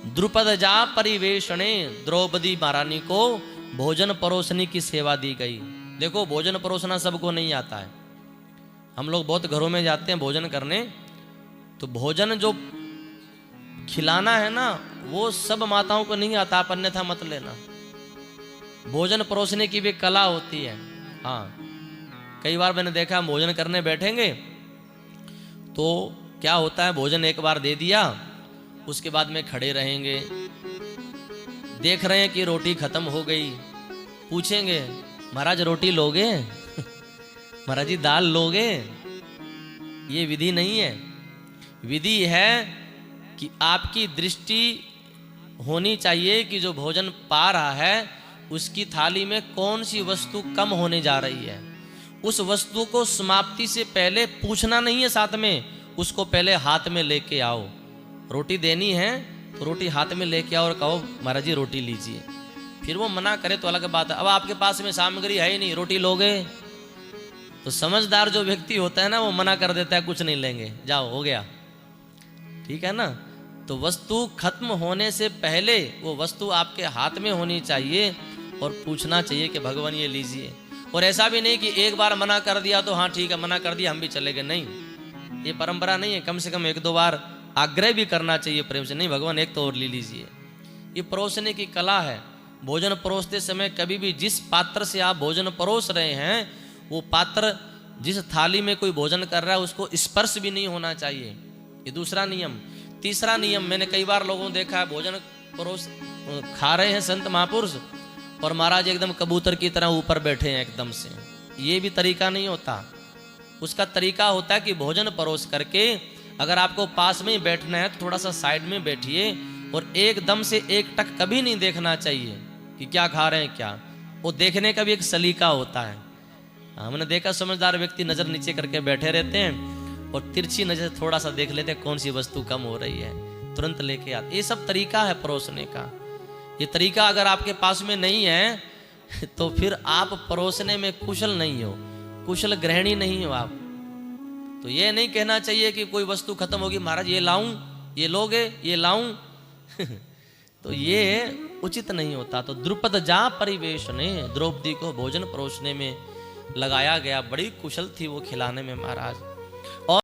द्रुपद जा परिवेशणे, द्रौपदी महारानी को भोजन परोसने की सेवा दी गई। देखो भोजन परोसना सबको नहीं आता है। हम लोग बहुत घरों में जाते हैं भोजन करने, तो भोजन जो खिलाना है ना वो सब माताओं को नहीं आता, आप अन्यथा मत लेना। भोजन परोसने की भी कला होती है। हाँ, कई बार मैंने देखा हम भोजन करने बैठेंगे तो क्या होता है, भोजन एक बार दे दिया, उसके बाद में खड़े रहेंगे, देख रहे हैं कि रोटी खत्म हो गई, पूछेंगे महाराज रोटी लोगे महाराज जी दाल लोगे। ये विधि नहीं है। विधि है कि आपकी दृष्टि होनी चाहिए कि जो भोजन पा रहा है उसकी थाली में कौन सी वस्तु कम होने जा रही है। उस वस्तु को समाप्ति से पहले पूछना नहीं है, साथ में उसको पहले हाथ में लेके आओ। रोटी देनी है तो रोटी हाथ में लेके आओ और कहो महाराज जी रोटी लीजिए। फिर वो मना करे तो अलग बात है। अब आपके पास में सामग्री है ही नहीं, रोटी लोगे? तो समझदार जो व्यक्ति होता है ना वो मना कर देता है, कुछ नहीं लेंगे, जाओ हो गया, ठीक है ना। तो वस्तु खत्म होने से पहले वो वस्तु आपके हाथ में होनी चाहिए और पूछना चाहिए कि भगवान ये लीजिए। और ऐसा भी नहीं कि एक बार मना कर दिया तो हाँ ठीक है मना कर दिया हम भी चले गए, नहीं, ये परंपरा नहीं है। कम से कम एक दो बार आग्रह भी करना चाहिए प्रेम से, नहीं भगवान एक तो और ले लीजिए। ये परोसने की कला है। भोजन परोसते समय कभी भी जिस पात्र से आप भोजन परोस रहे हैं वो पात्र जिस थाली में कोई भोजन कर रहा है उसको स्पर्श भी नहीं होना चाहिए। ये दूसरा नियम। तीसरा नियम, मैंने कई बार लोगों को देखा है भोजन परोस खा रहे हैं संत महापुरुष और महाराज एकदम कबूतर की तरह ऊपर बैठे हैं एकदम से। ये भी तरीका नहीं होता। उसका तरीका होता है कि भोजन परोस करके अगर आपको पास में ही बैठना है तो थोड़ा सा साइड में बैठिए और एकदम से एक टक कभी नहीं देखना चाहिए कि क्या खा रहे हैं क्या। वो देखने का भी एक सलीका होता है। हमने देखा समझदार व्यक्ति नजर नीचे करके बैठे रहते हैं और तिरछी नजर थोड़ा सा देख लेते हैं कौन सी वस्तु कम हो रही है, तुरंत लेके आते। ये सब तरीका है परोसने का। ये तरीका अगर आपके पास में नहीं है तो फिर आप परोसने में कुशल नहीं हो, कुशल गृहिणी नहीं हो आप। तो ये नहीं कहना चाहिए कि कोई वस्तु खत्म होगी महाराज ये लाऊं, ये लोगे, ये लाऊं तो ये उचित नहीं होता। तो द्रुपद जा परिवेश ने द्रौपदी को भोजन परोसने में लगाया गया। बड़ी कुशल थी वो खिलाने में महाराज।